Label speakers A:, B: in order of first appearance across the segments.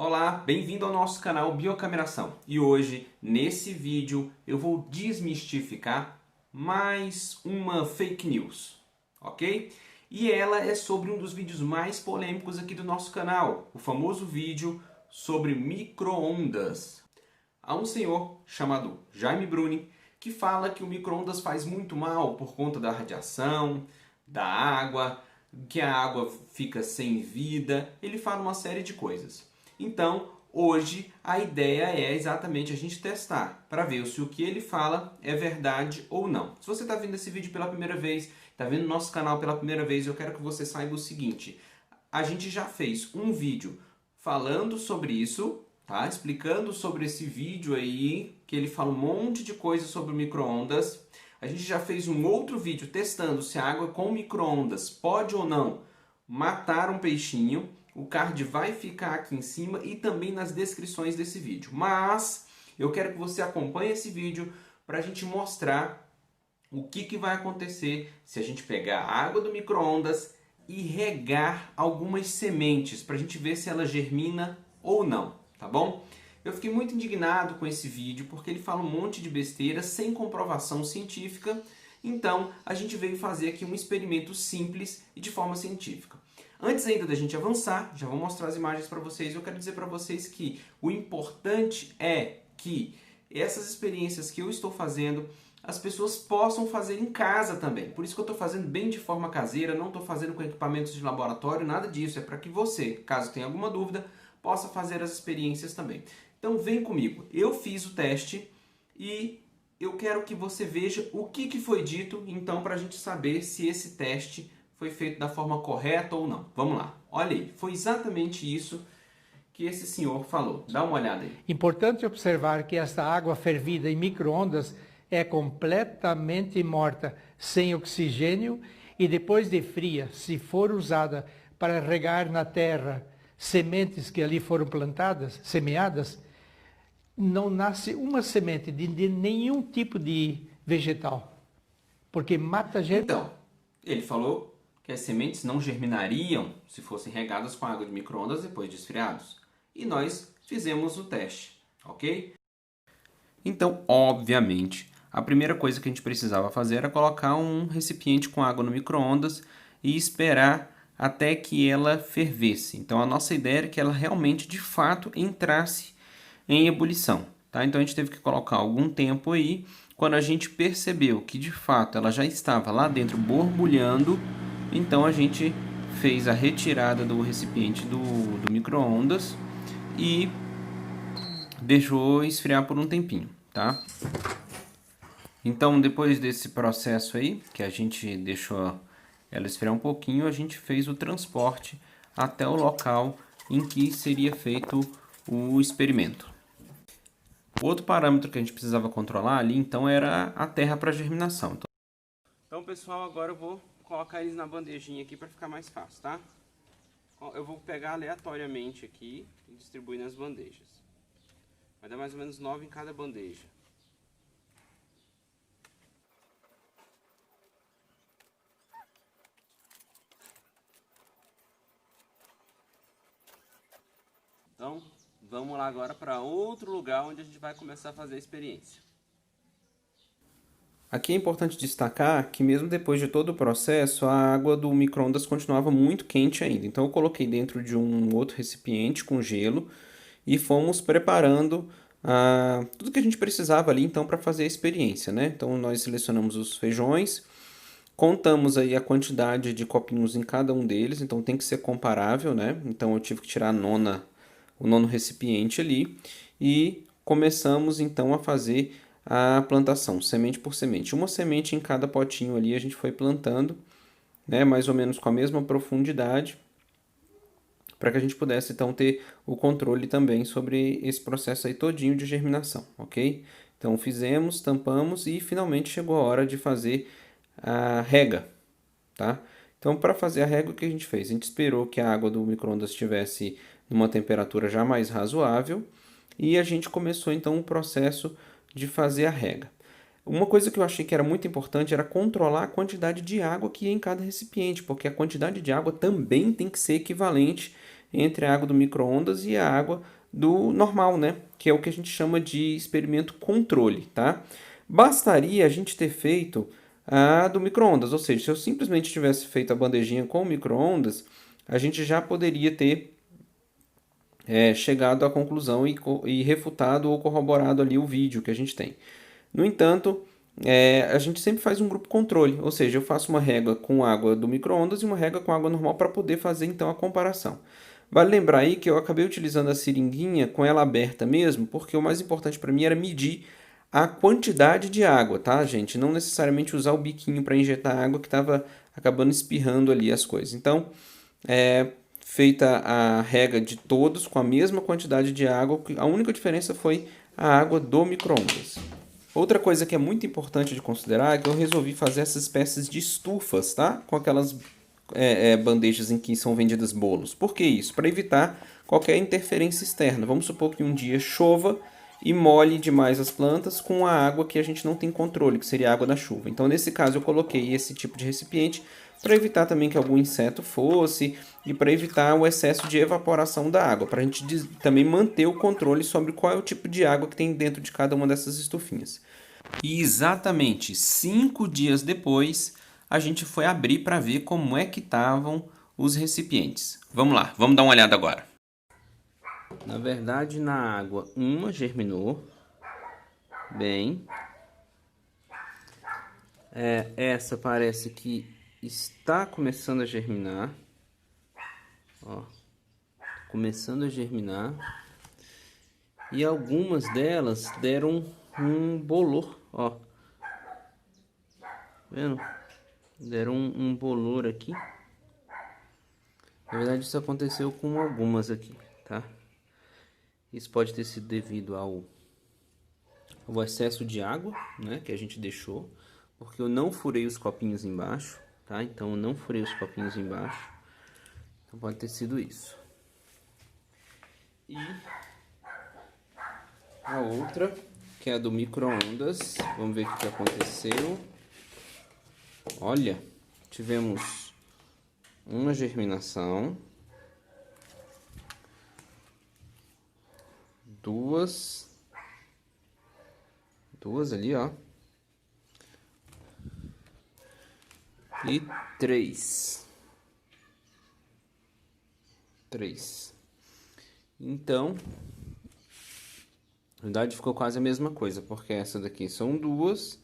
A: Olá, bem-vindo ao nosso canal Biocameração. E hoje, nesse vídeo, eu vou desmistificar mais uma fake news, ok? E ela é sobre um dos vídeos mais polêmicos aqui do nosso canal, o famoso vídeo sobre micro-ondas. Há um senhor chamado Jaime Bruni que fala que o micro-ondas faz muito mal por conta da radiação, da água, que a água fica sem vida. Ele fala uma série de coisas. Então, hoje a ideia é exatamente a gente testar para ver se o que ele fala é verdade ou não. Se você está vendo esse vídeo pela primeira vez, está vendo o nosso canal pela primeira vez, eu quero que você saiba o seguinte: a gente já fez um vídeo falando sobre isso, tá? Explicando sobre esse vídeo aí, que ele fala um monte de coisa sobre micro-ondas. A gente já fez um outro vídeo testando se a água com micro-ondas pode ou não matar um peixinho. O card vai ficar aqui em cima e também nas descrições desse vídeo. Mas eu quero que você acompanhe esse vídeo para a gente mostrar o que vai acontecer se a gente pegar a água do micro-ondas e regar algumas sementes para a gente ver se ela germina ou não, tá bom? Eu fiquei muito indignado com esse vídeo porque ele fala um monte de besteira sem comprovação científica. Então a gente veio fazer aqui um experimento simples e de forma científica. Antes ainda da gente avançar, já vou mostrar as imagens para vocês. Eu quero dizer para vocês que o importante é que essas experiências que eu estou fazendo, as pessoas possam fazer em casa também. Por isso que eu estou fazendo bem de forma caseira, não estou fazendo com equipamentos de laboratório, nada disso. É para que você, caso tenha alguma dúvida, possa fazer as experiências também. Então vem comigo. Eu fiz o teste e eu quero que você veja o que foi dito, então, para a gente saber se esse teste foi feito da forma correta ou não. Vamos lá. Olha aí, foi exatamente isso que esse senhor falou. Dá uma olhada aí.
B: Importante observar que esta água fervida em micro-ondas é completamente morta, sem oxigênio, e depois de fria, se for usada para regar na terra sementes que ali foram plantadas, semeadas, não nasce uma semente de nenhum tipo de vegetal, porque mata gente.
A: Então, ele falou que as sementes não germinariam se fossem regadas com água de micro-ondas depois de esfriados. E nós fizemos o teste, ok? Então, obviamente, a primeira coisa que a gente precisava fazer era colocar um recipiente com água no micro-ondas e esperar até que ela fervesse. Então, a nossa ideia era que ela realmente, de fato, entrasse em ebulição, tá? Então, a gente teve que colocar algum tempo aí. Quando a gente percebeu que, de fato, ela já estava lá dentro borbulhando, então a gente fez a retirada do recipiente do micro-ondas e deixou esfriar por um tempinho, tá? Então, depois desse processo aí, que a gente deixou ela esfriar um pouquinho, a gente fez o transporte até o local em que seria feito o experimento. O outro parâmetro que a gente precisava controlar ali, então, era a terra para germinação. Então, pessoal, agora eu vou colocar eles na bandejinha aqui para ficar mais fácil, tá? Eu vou pegar aleatoriamente aqui e distribuir nas bandejas. Vai dar mais ou menos 9 em cada bandeja. Então, vamos lá agora para outro lugar onde a gente vai começar a fazer a experiência. Aqui é importante destacar que mesmo depois de todo o processo, a água do micro-ondas continuava muito quente ainda. Então eu coloquei dentro de um outro recipiente com gelo e fomos preparando tudo que a gente precisava ali então para fazer a experiência, né? Então nós selecionamos os feijões, contamos aí a quantidade de copinhos em cada um deles, então tem que ser comparável, né? Então eu tive que tirar o nono recipiente ali e começamos então a fazer a plantação, semente por semente. Uma semente em cada potinho ali a gente foi plantando, né, mais ou menos com a mesma profundidade, para que a gente pudesse então ter o controle também sobre esse processo aí todinho de germinação, ok? Então fizemos, tampamos e finalmente chegou a hora de fazer a rega, tá? Então para fazer a rega o que a gente fez? A gente esperou que a água do micro-ondas estivesse numa temperatura já mais razoável e a gente começou então o processo de fazer a rega. Uma coisa que eu achei que era muito importante era controlar a quantidade de água que ia em cada recipiente, porque a quantidade de água também tem que ser equivalente entre a água do micro-ondas e a água do normal, né? Que é o que a gente chama de experimento controle, tá? Bastaria a gente ter feito a do micro-ondas, ou seja, se eu simplesmente tivesse feito a bandejinha com o micro-ondas, a gente já poderia ter chegado à conclusão e refutado ou corroborado ali o vídeo que a gente tem. No entanto, a gente sempre faz um grupo controle, ou seja, eu faço uma régua com água do micro-ondas e uma régua com água normal para poder fazer então a comparação. Vale lembrar aí que eu acabei utilizando a seringuinha com ela aberta mesmo, porque o mais importante para mim era medir a quantidade de água, tá, gente? Não necessariamente usar o biquinho para injetar água que estava acabando espirrando ali as coisas. Então, feita a rega de todos com a mesma quantidade de água, a única diferença foi a água do micro-ondas. Outra coisa que é muito importante de considerar é que eu resolvi fazer essas espécies de estufas, tá? Com aquelas bandejas em que são vendidas bolos. Por que isso? Para evitar qualquer interferência externa. Vamos supor que um dia chova e molhe demais as plantas com a água que a gente não tem controle, que seria a água da chuva. Então, nesse caso, eu coloquei esse tipo de recipiente para evitar também que algum inseto fosse e para evitar o excesso de evaporação da água, para a gente também manter o controle sobre qual é o tipo de água que tem dentro de cada uma dessas estufinhas. E exatamente 5 dias depois, a gente foi abrir para ver como é que estavam os recipientes. Vamos lá, vamos dar uma olhada agora. Na verdade, na água, uma germinou bem. Essa parece que está começando a germinar. Ó, começando a germinar. E algumas delas deram um bolor, ó. Vendo? Deram um bolor aqui. Na verdade, isso aconteceu com algumas aqui, tá? Isso pode ter sido devido ao excesso de água, né, que a gente deixou, porque eu não furei os copinhos embaixo, tá? Então eu não furei os copinhos embaixo. Então pode ter sido isso. E a outra, que é a do micro-ondas, vamos ver o que aconteceu. Olha, tivemos uma germinação, duas ali, ó, e três. Então, na verdade ficou quase a mesma coisa, porque essa daqui são duas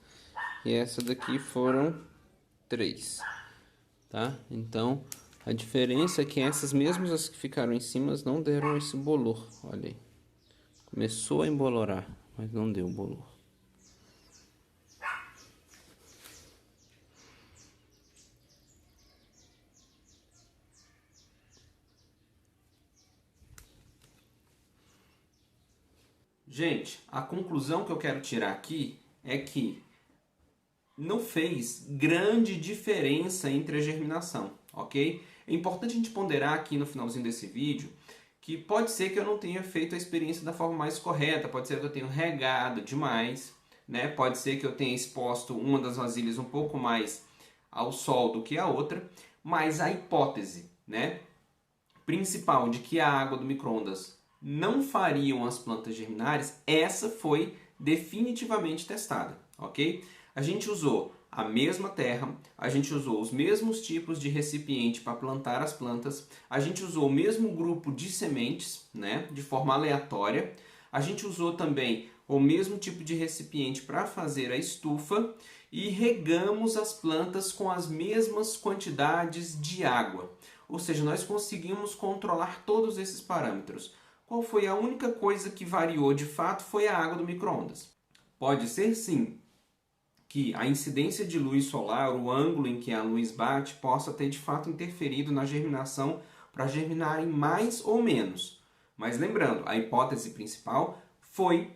A: e essa daqui foram três, tá? Então, a diferença é que essas mesmas as que ficaram em cima não deram esse bolor, olha aí. Começou a embolorar, mas não deu bolor. Gente, a conclusão que eu quero tirar aqui é que não fez grande diferença entre a germinação, ok? É importante a gente ponderar aqui no finalzinho desse vídeo que pode ser que eu não tenha feito a experiência da forma mais correta, pode ser que eu tenha regado demais, né? Pode ser que eu tenha exposto uma das vasilhas um pouco mais ao sol do que a outra, mas a hipótese, né, principal de que a água do micro-ondas não fariam as plantas germinarem, essa foi definitivamente testada, ok? A gente usou a mesma terra, a gente usou os mesmos tipos de recipiente para plantar as plantas, a gente usou o mesmo grupo de sementes, né, de forma aleatória, a gente usou também o mesmo tipo de recipiente para fazer a estufa e regamos as plantas com as mesmas quantidades de água. Ou seja, nós conseguimos controlar todos esses parâmetros. Qual foi a única coisa que variou de fato foi a água do micro-ondas. Pode ser sim que a incidência de luz solar, o ângulo em que a luz bate, possa ter de fato interferido na germinação para germinarem mais ou menos. Mas lembrando, a hipótese principal foi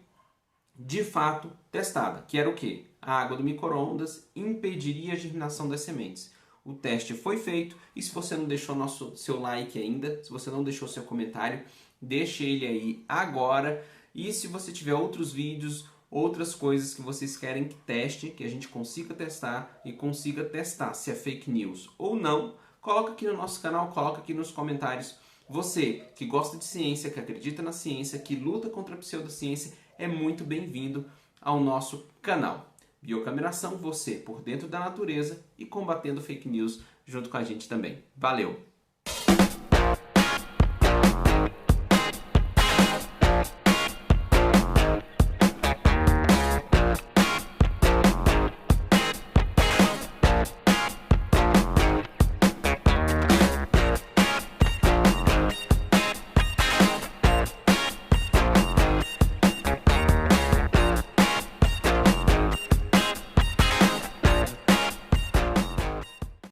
A: de fato testada, que era o quê? A água do micro-ondas impediria a germinação das sementes. O teste foi feito e se você não deixou seu like ainda, se você não deixou seu comentário, deixe ele aí agora. E se você tiver outros vídeos, outras coisas que vocês querem que teste, que a gente consiga testar e consiga testar se é fake news ou não, coloca aqui no nosso canal, coloca aqui nos comentários Você que gosta de ciência, que acredita na ciência, que luta contra a pseudociência, é muito bem-vindo ao nosso canal. Biocameração, você por dentro da natureza e combatendo fake news junto com a gente também. Valeu!